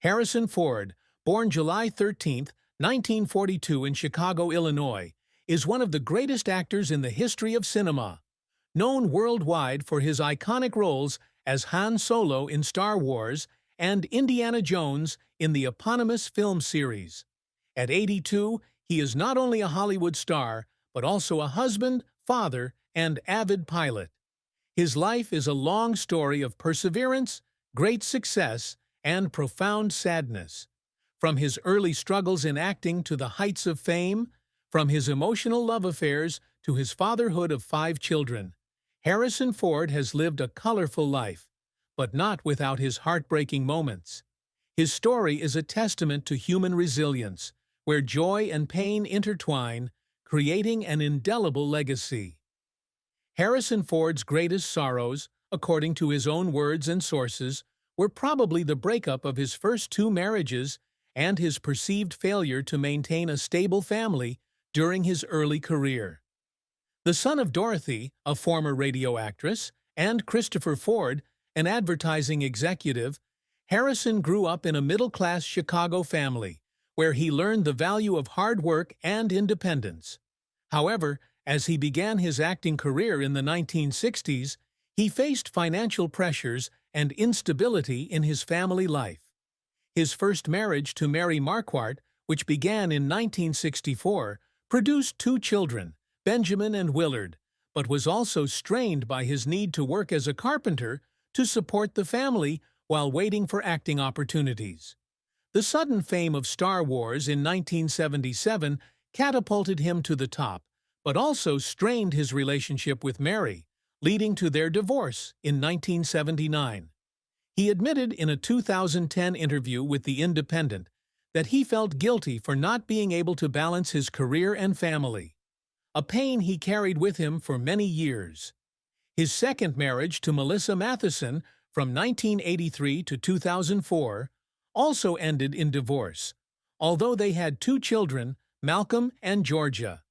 Harrison Ford, born July 13, 1942 in Chicago, Illinois, is one of the greatest actors in the history of cinema. Known worldwide for his iconic roles as Han Solo in Star Wars and Indiana Jones in the eponymous film series. At 82, he is not only a Hollywood star, but also a husband, father, and avid pilot. His life is a long story of perseverance, great success, and profound sadness. From his early struggles in acting to the heights of fame, from his emotional love affairs to his fatherhood of 5 children, Harrison Ford has lived a colorful life, but not without his heartbreaking moments. His story is a testament to human resilience, where joy and pain intertwine, creating an indelible legacy. Harrison Ford's greatest sorrows, according to his own words and sources, were probably the breakup of his first 2 marriages and his perceived failure to maintain a stable family during his early career. The son of Dorothy, a former radio actress, and Christopher Ford, an advertising executive, Harrison grew up in a middle-class Chicago family, where he learned the value of hard work and independence. However, as he began his acting career in the 1960s, he faced financial pressures and instability in his family life. His first marriage to Mary Marquardt, which began in 1964, produced 2 children, Benjamin and Willard, but was also strained by his need to work as a carpenter to support the family while waiting for acting opportunities. The sudden fame of Star Wars in 1977 catapulted him to the top, but also strained his relationship with Mary, leading to their divorce in 1979. He admitted in a 2010 interview with The Independent that he felt guilty for not being able to balance his career and family, a pain he carried with him for many years. His second marriage to Melissa Matheson from 1983 to 2004 also ended in divorce, although they had 2 children, Malcolm and Georgia.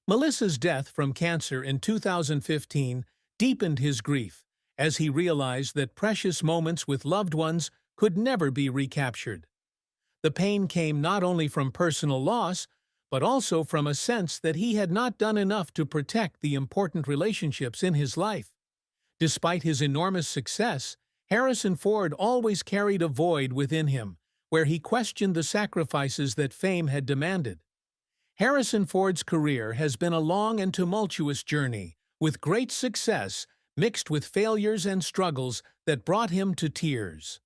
Melissa's death from cancer in 2015 deepened his grief, as he realized that precious moments with loved ones could never be recaptured. The pain came not only from personal loss, but also from a sense that he had not done enough to protect the important relationships in his life. Despite his enormous success, Harrison Ford always carried a void within him, where he questioned the sacrifices that fame had demanded. Harrison Ford's career has been a long and tumultuous journey, with great success mixed with failures and struggles that brought him to tears.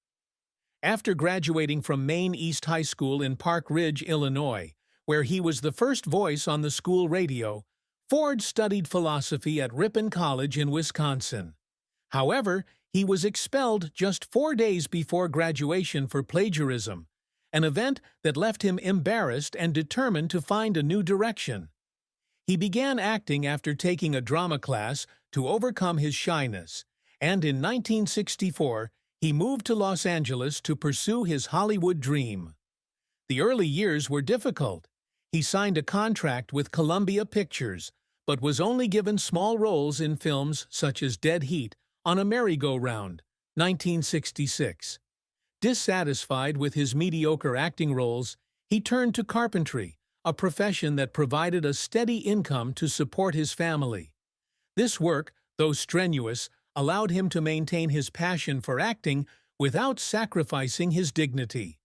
After graduating from Maine East High School in Park Ridge, Illinois, where he was the first voice on the school radio, Ford studied philosophy at Ripon College in Wisconsin. However, he was expelled just 4 days before graduation for plagiarism, an event that left him embarrassed and determined to find a new direction. He began acting after taking a drama class to overcome his shyness, and in 1964, he moved to Los Angeles to pursue his Hollywood dream. The early years were difficult. He signed a contract with Columbia Pictures, but was only given small roles in films such as Dead Heat on a Merry-Go-Round, 1966. Dissatisfied with his mediocre acting roles, he turned to carpentry, a profession that provided a steady income to support his family. This work, though strenuous, allowed him to maintain his passion for acting without sacrificing his dignity.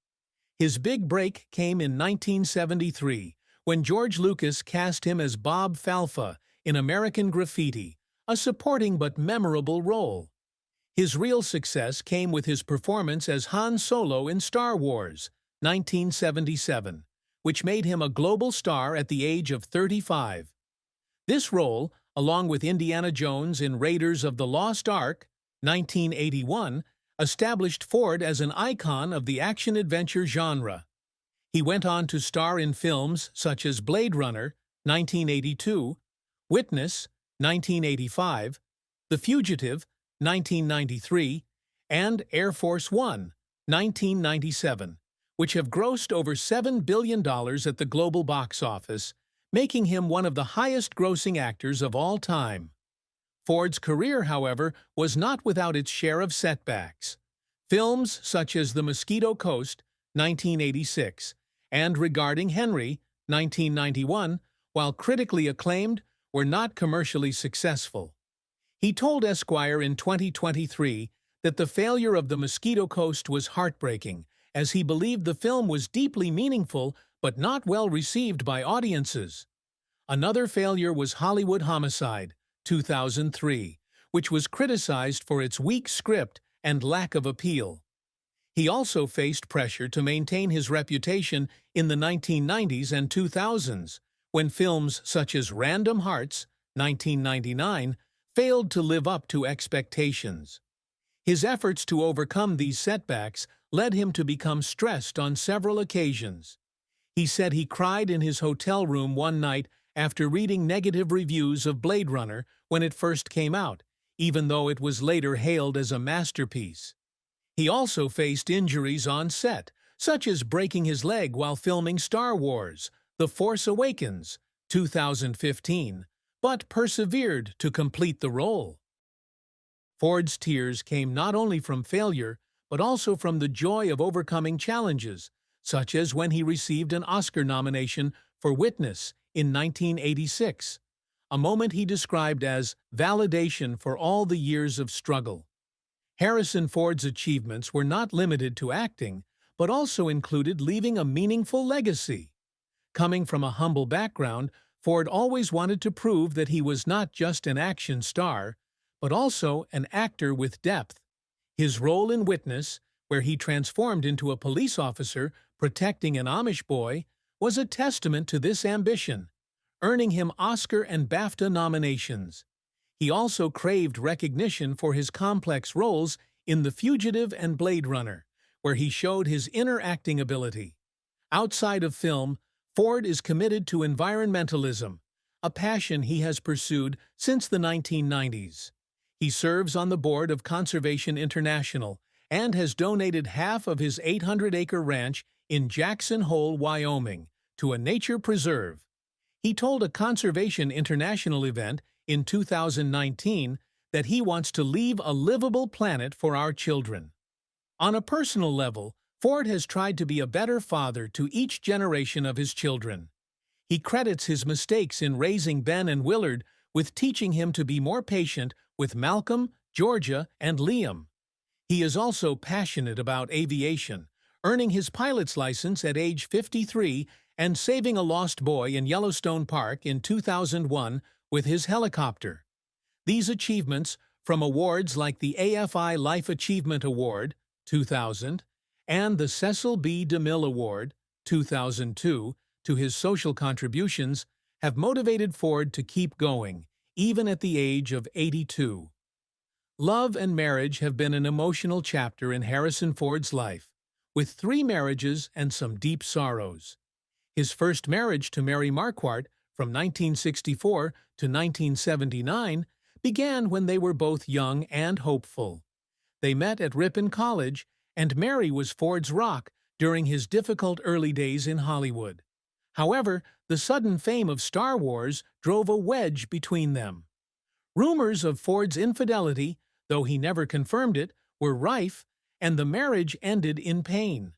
His big break came in 1973, when George Lucas cast him as Bob Falfa in American Graffiti, a supporting but memorable role. His real success came with his performance as Han Solo in Star Wars, 1977, which made him a global star at the age of 35. This role, along with Indiana Jones in Raiders of the Lost Ark, 1981, established Ford as an icon of the action-adventure genre. He went on to star in films such as Blade Runner, 1982, Witness, 1985, The Fugitive, 1993, and Air Force One, 1997, which have grossed over $7 billion at the global box office, making him one of the highest-grossing actors of all time. Ford's career, however, was not without its share of setbacks. Films such as The Mosquito Coast, 1986, and Regarding Henry, 1991, while critically acclaimed, were not commercially successful. He told Esquire in 2023 that the failure of The Mosquito Coast was heartbreaking, as he believed the film was deeply meaningful but not well received by audiences. Another failure was Hollywood Homicide, 2003, which was criticized for its weak script and lack of appeal. He also faced pressure to maintain his reputation in the 1990s and 2000s, when films such as Random Hearts, 1999, failed to live up to expectations. His efforts to overcome these setbacks led him to become stressed on several occasions. He said he cried in his hotel room one night after reading negative reviews of Blade Runner when it first came out, even though it was later hailed as a masterpiece. He also faced injuries on set, such as breaking his leg while filming Star Wars: The Force Awakens, 2015, but persevered to complete the role. Ford's tears came not only from failure, but also from the joy of overcoming challenges, such as when he received an Oscar nomination for Witness in 1986, a moment he described as validation for all the years of struggle. Harrison Ford's achievements were not limited to acting, but also included leaving a meaningful legacy. Coming from a humble background, Ford always wanted to prove that he was not just an action star, but also an actor with depth. His role in Witness, where he transformed into a police officer protecting an Amish boy, was a testament to this ambition, earning him Oscar and BAFTA nominations. He also craved recognition for his complex roles in The Fugitive and Blade Runner, where he showed his inner acting ability. Outside of film, Ford is committed to environmentalism, a passion he has pursued since the 1990s. He serves on the board of Conservation International and has donated half of his 800-acre ranch in Jackson Hole, Wyoming, to a nature preserve. He told a Conservation International event in 2019 that he wants to leave a livable planet for our children. On a personal level, Ford has tried to be a better father to each generation of his children. He credits his mistakes in raising Ben and Willard with teaching him to be more patient with Malcolm, Georgia, and Liam. He is also passionate about aviation, earning his pilot's license at age 53 and saving a lost boy in Yellowstone Park in 2001 with his helicopter. These achievements, from awards like the AFI Life Achievement Award, 2000, and the Cecil B. DeMille Award, 2002, to his social contributions, have motivated Ford to keep going, even at the age of 82. Love and marriage have been an emotional chapter in Harrison Ford's life, with 3 marriages and some deep sorrows. His first marriage to Mary Marquardt, from 1964 to 1979, began when they were both young and hopeful. They met at Ripon College, and Mary was Ford's rock during his difficult early days in Hollywood. However, the sudden fame of Star Wars drove a wedge between them. Rumors of Ford's infidelity, though he never confirmed it, were rife, and the marriage ended in pain.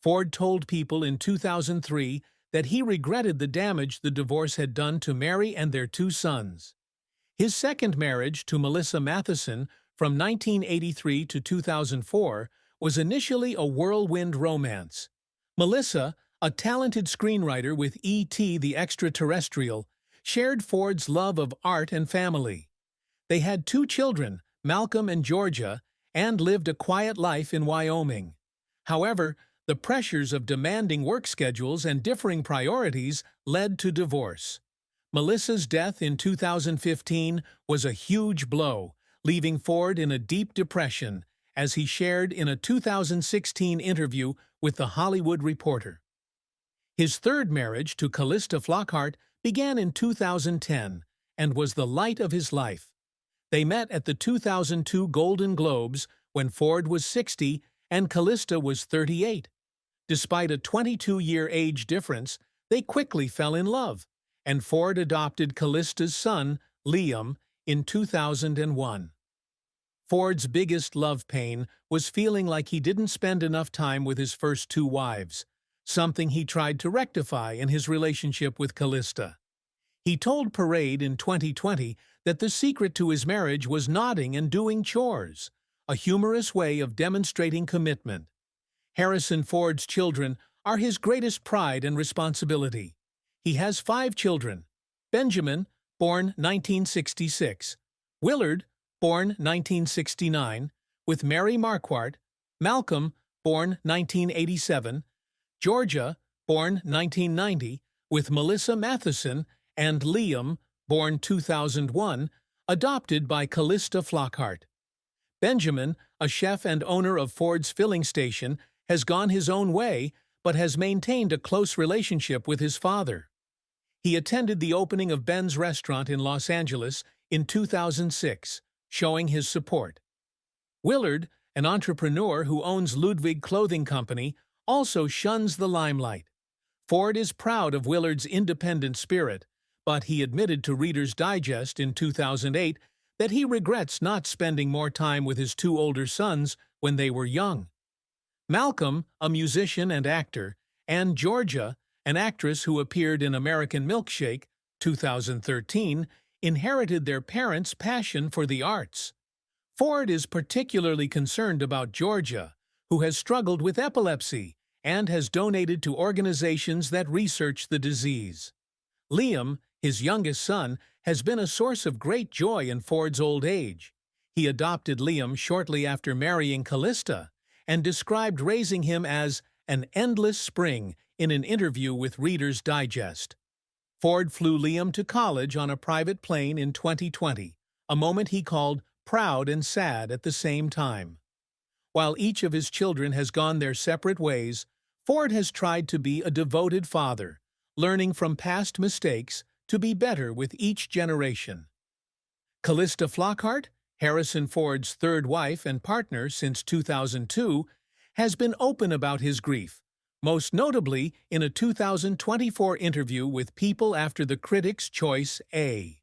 Ford told People in 2003 that he regretted the damage the divorce had done to Mary and their 2 sons. His second marriage, to Melissa Matheson, from 1983 to 2004, was initially a whirlwind romance. Melissa, a talented screenwriter with E.T. the Extraterrestrial, shared Ford's love of art and family. They had 2 children, Malcolm and Georgia, and lived a quiet life in Wyoming. However, the pressures of demanding work schedules and differing priorities led to divorce. Melissa's death in 2015 was a huge blow, leaving Ford in a deep depression, as he shared in a 2016 interview with The Hollywood Reporter. His third marriage, to Callista Flockhart, began in 2010 and was the light of his life. They met at the 2002 Golden Globes when Ford was 60 and Callista was 38. Despite a 22-year age difference, they quickly fell in love, and Ford adopted Callista's son, Liam, in 2001. Ford's biggest love pain was feeling like he didn't spend enough time with his first two wives, something he tried to rectify in his relationship with Callista. He told Parade in 2020 that the secret to his marriage was nodding and doing chores, a humorous way of demonstrating commitment. Harrison Ford's children are his greatest pride and responsibility. He has 5 children: Benjamin, born 1966, Willard, born 1969, with Mary Marquardt; Malcolm, born 1987, Georgia, born 1990, with Melissa Matheson; and Liam, born 2001, adopted by Callista Flockhart. Benjamin, a chef and owner of Ford's filling station, has gone his own way but has maintained a close relationship with his father. He attended the opening of Ben's restaurant in Los Angeles in 2006, showing his support. Willard, an entrepreneur who owns Ludwig Clothing Company, also shuns the limelight. Ford is proud of Willard's independent spirit, but he admitted to Reader's Digest in 2008 that he regrets not spending more time with his 2 older sons when they were young. Malcolm, a musician and actor, and Georgia, an actress who appeared in American Milkshake, 2013, inherited their parents' passion for the arts. Ford is particularly concerned about Georgia, who has struggled with epilepsy and has donated to organizations that research the disease. Liam, his youngest son, has been a source of great joy in Ford's old age. He adopted Liam shortly after marrying Callista and described raising him as an endless spring in an interview with Reader's Digest. Ford flew Liam to college on a private plane in 2020, a moment he called proud and sad at the same time. While each of his children has gone their separate ways, Ford has tried to be a devoted father, learning from past mistakes to be better with each generation. Callista Flockhart, Harrison Ford's 3rd wife and partner since 2002, has been open about his grief, most notably in a 2024 interview with People after the Critics' Choice A.